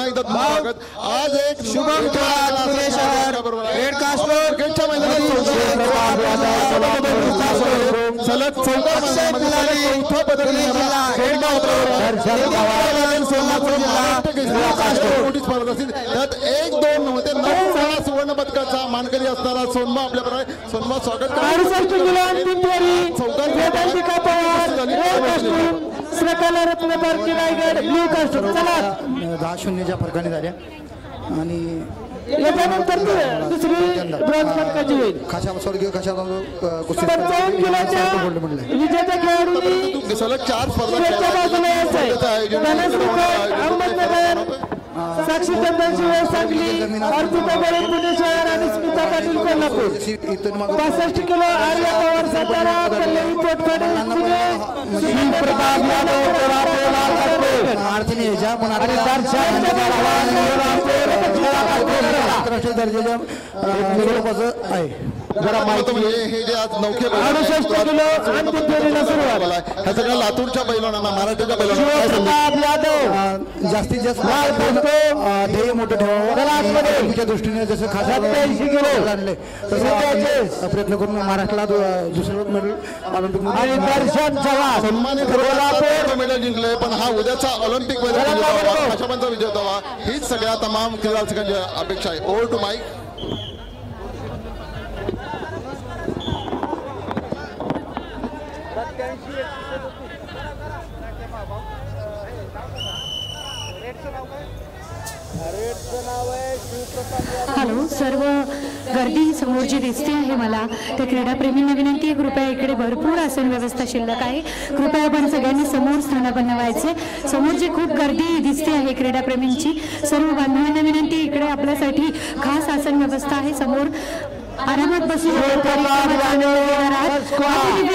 एकदा स्वागत। आज एक शुभम पुणे शहर रेड कास्टवर क्रिकेटच्या मैदानात सलग 14 मध्ये चौथा पदक जिल्हा रेड मोठी स्पर्धा असतील त्यात 1-2 मध्ये 9 वेळा सुवर्ण पदकाचा मानकरी असणारा सोनमा आपल्याबरोबर आहे। सोनमा स्वागत श्रीकला रत्न पार्टी रायगड ब्लू कास्ट चला 10-0च्या फरकाने झाल्या आणि याच्यानंतर दुसरी ब्रॉन्झ पदकाची होईल। खाशा स्वर्गीय खाशा कुस्ती 55 किलोच्या विजेत्या खेळाडूंनी सलग 4 स्पर्धा अहमदनगर साक्षी चंदन शिवाय सांगली अर्पिता बळे पुणे शहर आणि स्मिता पाटील कोल्हापूर 65 किलो आर्या पवार सातारा कल्याणी पोटफाडे प्रताप यादव अडचणी ज्या पण आंतरराष्ट्रीय दर्जाच्या आहे जरा माहिती म्हणजे हे जे आज नौखे 68 किलो अंतिम फेरीला सुरुवात ह्या सगळ्या लातूरच्या पैलवानांना महाराष्ट्राच्या पैलवानांना जास्तीत जास्त ध्येय मोठं ठेवावं दृष्टीने जसं खासा 87 किलो आणले तसं प्रयत्न करून महाराष्ट्राला दुसरं मेडल ऑलिम्पिक आणि दर्शन चव्हाण सन्मानित मेडल जिंकले पण हा उद्याचा ऑलिम्पिक मध्ये भाषापंचा विजय व्हावा हीच सगळ्या तमाम क्रीडा रसिकांची अपेक्षा आहे। Over to mic. हॅलो, सर्व गर्दी समोर जी दिसते आहे मला त्या क्रीडाप्रेमींना विनंती आहे कृपया इकडे भरपूर आसन व्यवस्था शिल्लक आहे, कृपया आपण सगळ्यांनी समोर स्थानापन्न व्हायचे। समोर जी खूप गर्दी दिसते आहे क्रीडाप्रेमींची सर्व बांधवांना विनंती इकडे आपल्यासाठी खास आसन व्यवस्था आहे, समोर आरामात बसून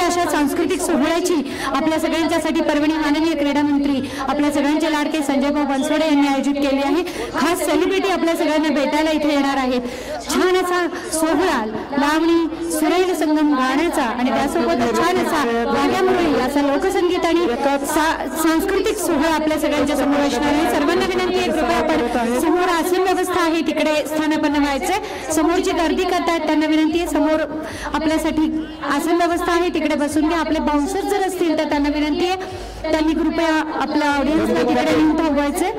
अशा सांस्कृतिक सोहळ्याची आपल्या सगळ्यांच्यासाठी परभणी माननीय क्रीडा मंत्री आपल्या सगळ्यांचे लाडके संजयभाऊ बनसोडे यांनी आयोजित केले आहे। खास सेलिब्रिटी आपल्या सगळ्यांना भेटायला इथे येणार आहेत। छान असा सोहळा लावणी सुरेल संगम गाण्याचा आणि त्यासोबत छान असा गाण्यामुळे असा लोकसंगीत आणि सांस्कृतिक सोहळा आपल्या सगळ्यांच्या समोर असणार आहे। सर्वांना विनंती आहे कृपया आपण समोर आसन व्यवस्था आहे तिकडे स्थानापन्न व्हायचे। समोर जी गर्दी करतायत त्यांना विनंती आहे समोर आपल्यासाठी आसन व्यवस्था आहे तिकडे बसून घ्या। आपले बाउन्सर जर असतील तर त्यांना विनंती आहे त्यांनी कृपया आपल्या ऑडियन्सला तिकडे येऊन थांबवायचे।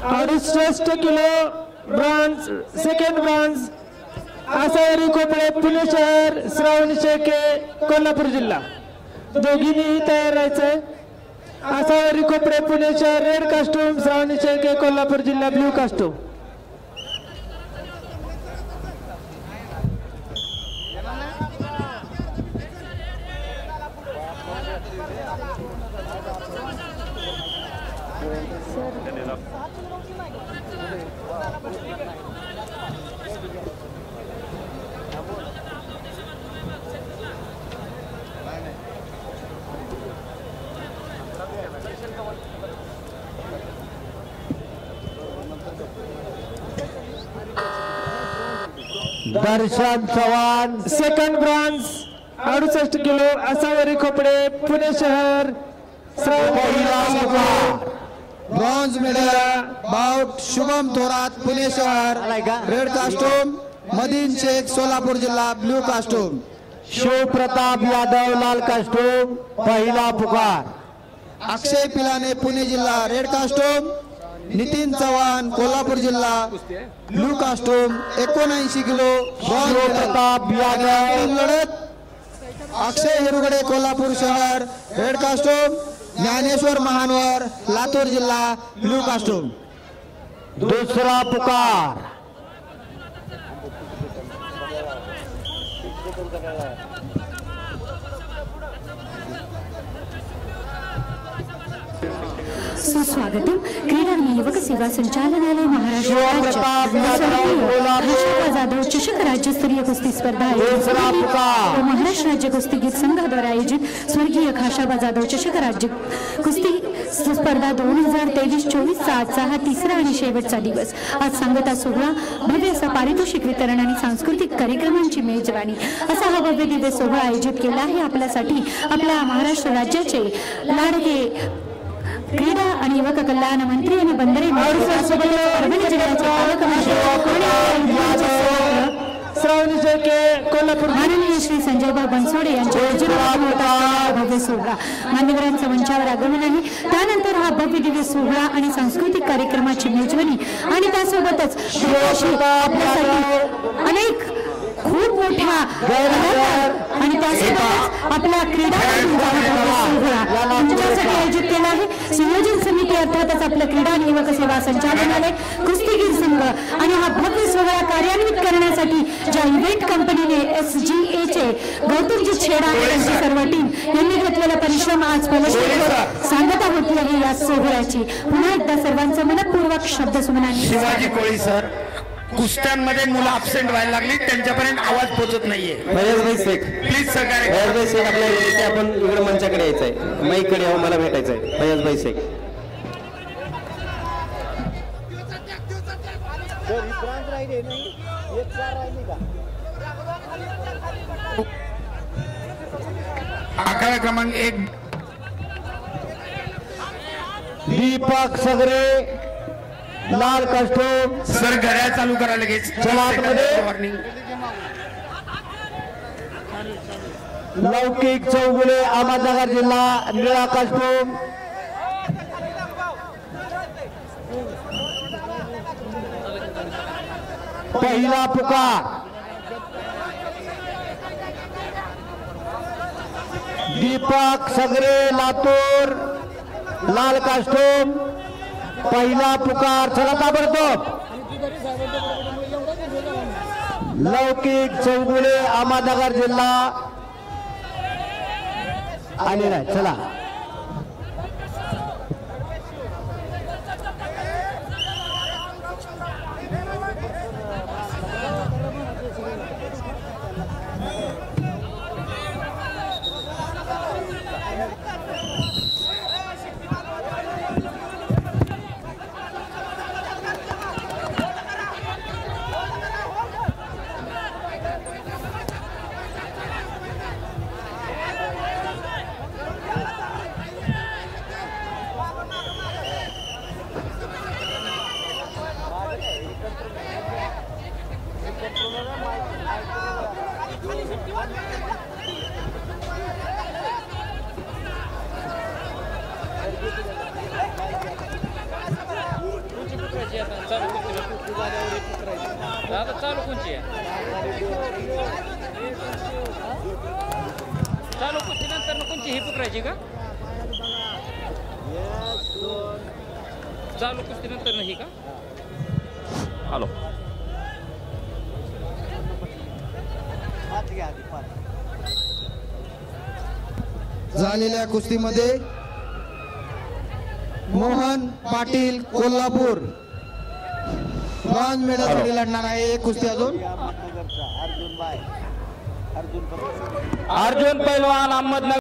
68 kilo bronze second bronze Asavari Khopade Pune शहर श्रावणी शेळके कोल्हापूर जिल्हा दोघींनीही तयार राहायचंय। आसावरी खोपडे पुणे शहर रेड कास्ट्यूम श्रावणी शेळके कोल्हापूर जिल्हा blue costume. Darshan Chavan second bronze 68 kilo Asavari Khopade Pune शहर bronze medal bout Shubham Thorat Pune शहर रेड कास्ट्यूम मदीन शेख सोलापूर जिल्हा ब्लू कास्ट्यूम शिव प्रताप यादव लाल कास्ट्यूम पहिला पुकार अक्षय पिलाने पुणे जिल्हा रेड कास्ट्यूम नितीन चव्हाण कोल्हापूर जिल्हा blue costume 79 kilo Shiv Pratap Yadav लढत अक्षय हिरुगडे कोल्हापूर शहर रेड कास्ट्यूम ज्ञानेश्वर महानवर लातूर जिल्हा ब्लू कास्ट्यूम दुसरा पुकार सुस्वागतम. क्रीडा आणि युवक सेवा संचालनालय महाराष्ट्र राज्य जाधव चषक राज्यस्तरीय कुस्ती स्पर्धा व महाराष्ट्र राज्य कुस्तीगीर संघाद्वारे आयोजित स्वर्गीय खाशाबा जाधव चषक राज्य कुस्ती स्पर्धा 2023-24 आजचा हा तिसरा आणि शेवटचा दिवस. आज सांगता सोहळा, भव्य असा पारितोषिक वितरण आणि सांस्कृतिक कार्यक्रमांची मेजवानी असा हा भव्य दिव्य सोहळा आयोजित केला आहे आपल्यासाठी आपल्या महाराष्ट्र राज्याचे लाडके क्रीडा आणि युवक कल्याण मंत्री आणि बंदरे परभणी जिल्ह्याचे पालकमंत्री श्रावणी शेळके कोल्हापूर माननीय श्री संजयभाऊ बनसोडे यांच्या भव्य सोहळा मान्यवरांचं मंचावर आगमन आहे. त्यानंतर हा भव्य दिव्य सोहळा आणि सांस्कृतिक कार्यक्रमाची मेजवानी आणि त्यासोबतच आपल्यासाठी अनेक खूप मोठ्या आणि त्यासोबतच आपला क्रीडा सोहळा तुमच्यासाठी आयोजित केला आहे. संयोजन समिती अर्थातच आपलं क्रीडा आणि युवक सेवा संचालनालय कुस्तीगीर संघ आणि हा भव्य सोहळा कार्यान्वित करण्यासाठी ज्या इव्हेंट कंपनीने SGA चे गौतमजी छेडा आणि त्यांची सर्व टीम यांनी घेतलेला परिश्रम आज सांगता होती आहे या सोहळ्याची. पुन्हा एकदा सर्वांचं मनपूर्वक शब्दसुमनांनी. शिवाजी कोळी सर, कुस्त्यांमध्ये मुलं अब्सेंट व्हायला लागली, त्यांच्यापर्यंत आवाज पोहोचत नाहीये. फैयाजभाई शेख प्लीज सहकार्य. फैयाजभाई शेख आपल्या इथे आपण इकडे मंचाकडे यायचंय, माईकडे यावं, मला भेटायचंय. फैयाजभाई शेख आखाडा क्रमांक 1 दीपक सगरे लाल कस्टम सर, घड्याळ चालू करा लगेच. वॉर्निंग. लौकिक चौगुले अहमदनगर जिल्हा निळा कस्टम. पहिला पुकार दीपक सगरे लातूर लाल कस्टम. पहिला पुकार चला ताबडतोब. लौकिक चौगुले अहमदनगर जिल्हा आले नाही. चला चालू कोणची चालू कुस्ती नंतर कोणची ही पुकरायची का? चालू कुस्ती नंतर नाही का? हॅलो, झालेल्या कुस्तीमध्ये मोहन पाटील कोल्हापूर ब्रॉन्झ मेडलसाठी लढणार आहे. एक कुस्ती अजून अर्जुन पैलवान अहमदनगर.